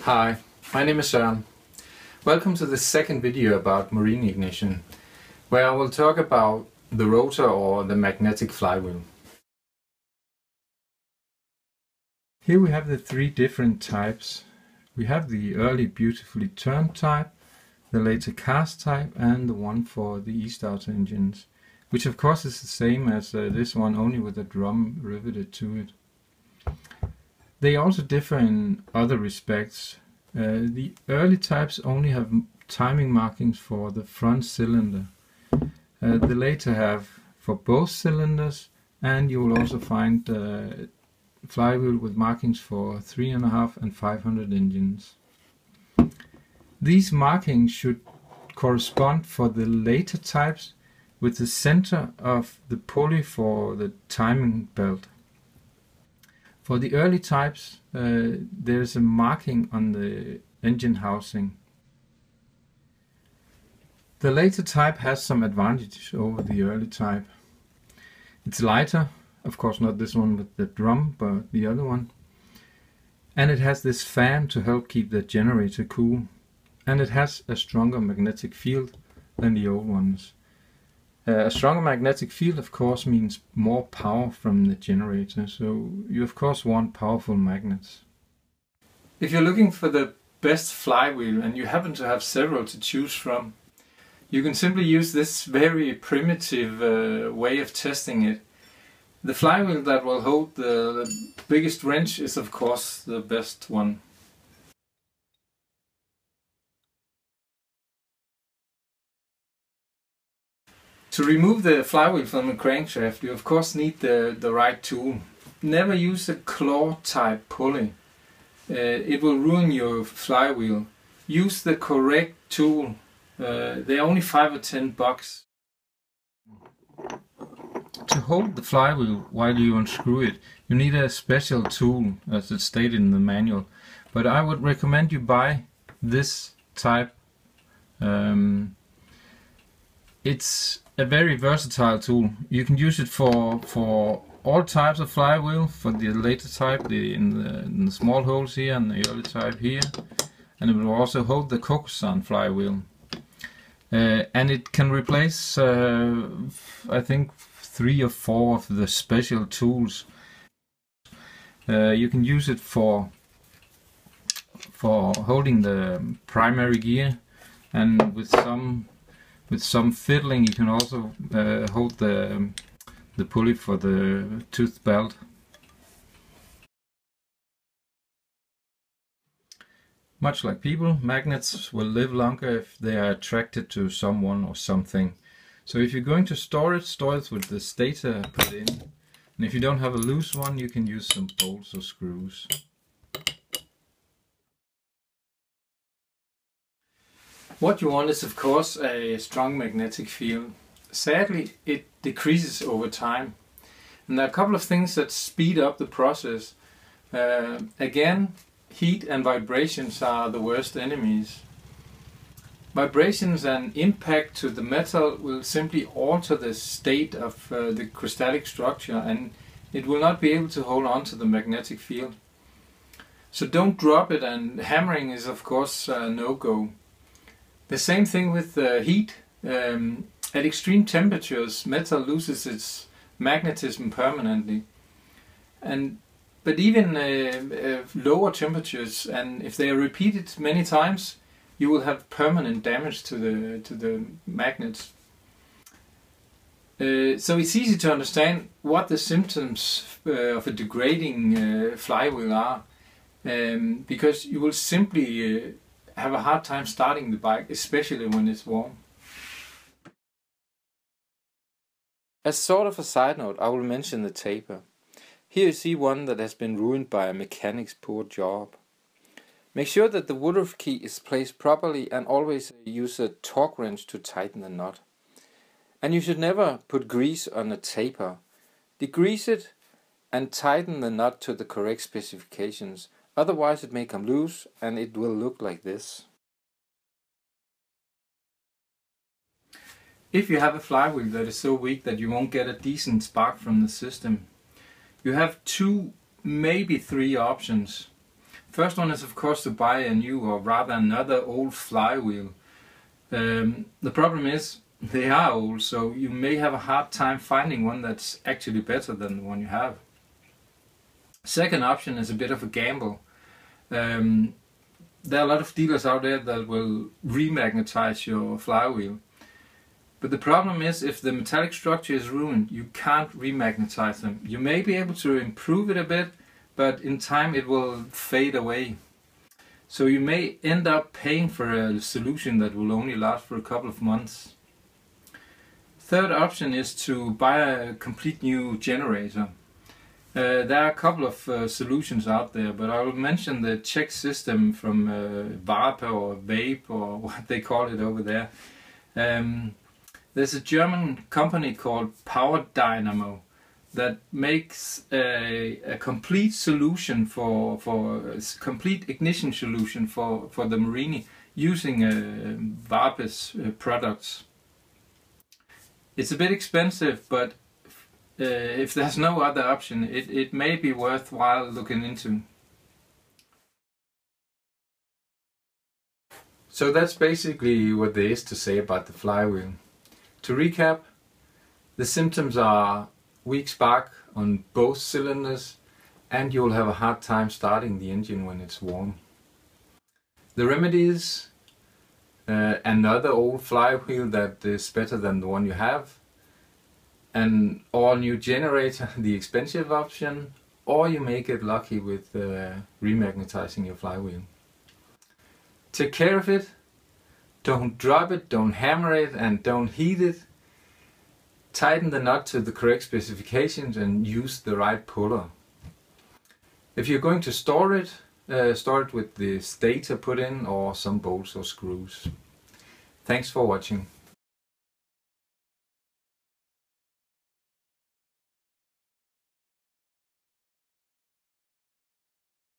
Hi, my name is Søren. Welcome to the second video about marine ignition, where I will talk about the rotor or the magnetic flywheel. Here we have the three different types. We have the early beautifully turned type, the later cast type, and the one for the e-starter engines, which of course is the same as this one, only with a drum riveted to it. They also differ in other respects. The early types only have timing markings for the front cylinder. The later have for both cylinders, and you will also find flywheel with markings for 3.5 and 500 engines. These markings should correspond for the later types with the center of the pulley for the timing belt. For the early types, there is a marking on the engine housing. The later type has some advantages over the early type. It's lighter, of course not this one with the drum, but the other one. And it has this fan to help keep the generator cool. And it has a stronger magnetic field than the old ones. A stronger magnetic field of course means more power from the generator, so you of course want powerful magnets. If you're looking for the best flywheel and you happen to have several to choose from, you can simply use this very primitive way of testing it. The flywheel that will hold the biggest wrench is of course the best one. To remove the flywheel from the crankshaft, you of course need the right tool. Never use a claw type pulley. It will ruin your flywheel. Use the correct tool. They're only $5 or $10. To hold the flywheel while you unscrew it, you need a special tool, as it's stated in the manual. But I would recommend you buy this type. It's a very versatile tool. You can use it for all types of flywheel, for the later type, in the small holes here, and the early type here. And it will also hold the Kokusan flywheel. And it can replace, I think, 3 or 4 of the special tools. You can use it for holding the primary gear, and with some fiddling you can also hold the pulley for the tooth belt. Much like people, magnets will live longer if they are attracted to someone or something. So if you're going to store it with the stator put in. And if you don't have a loose one, you can use some bolts or screws. What you want is of course a strong magnetic field. Sadly, it decreases over time. And there are a couple of things that speed up the process. Again, heat and vibrations are the worst enemies. Vibrations and impact to the metal will simply alter the state of the crystallic structure, and it will not be able to hold on to the magnetic field. So don't drop it, and hammering is of course a no-go. The same thing with heat. At extreme temperatures, metal loses its magnetism permanently. But even lower temperatures, and if they are repeated many times, you will have permanent damage to the magnets. So it's easy to understand what the symptoms of a degrading flywheel are, because you will simply have a hard time starting the bike, especially when it's warm. As sort of a side note, I will mention the taper. Here you see one that has been ruined by a mechanic's poor job. Make sure that the Woodruff key is placed properly, and always use a torque wrench to tighten the knot. And you should never put grease on a taper. Degrease it and tighten the knot to the correct specifications. Otherwise it may come loose and it will look like this. If you have a flywheel that is so weak that you won't get a decent spark from the system, you have 2, maybe 3 options. First one is of course to buy a new, or rather another old flywheel. The problem is they are old, so you may have a hard time finding one that's actually better than the one you have. Second option is a bit of a gamble. There are a lot of dealers out there that will remagnetize your flywheel. But the problem is, if the metallic structure is ruined, you can't remagnetize them. You may be able to improve it a bit, but in time it will fade away. So you may end up paying for a solution that will only last for a couple of months. Third option is to buy a complete new generator. There are a couple of solutions out there, but I will mention the Czech system from Varpe or Vape, or what they call it over there. There's a German company called Power Dynamo that makes a complete solution for a complete ignition solution for the Morini using Varpe's products. It's a bit expensive, but if there's no other option, it may be worthwhile looking into. So that's basically what there is to say about the flywheel. To recap, the symptoms are weak spark on both cylinders, and you'll have a hard time starting the engine when it's warm. The remedies: another old flywheel that is better than the one you have, an all-new generator, the expensive option, or you may get lucky with remagnetizing your flywheel. Take care of it, don't drop it, don't hammer it, and don't heat it. Tighten the nut to the correct specifications and use the right puller. If you're going to store it with the stator put in or some bolts or screws. Thanks for watching.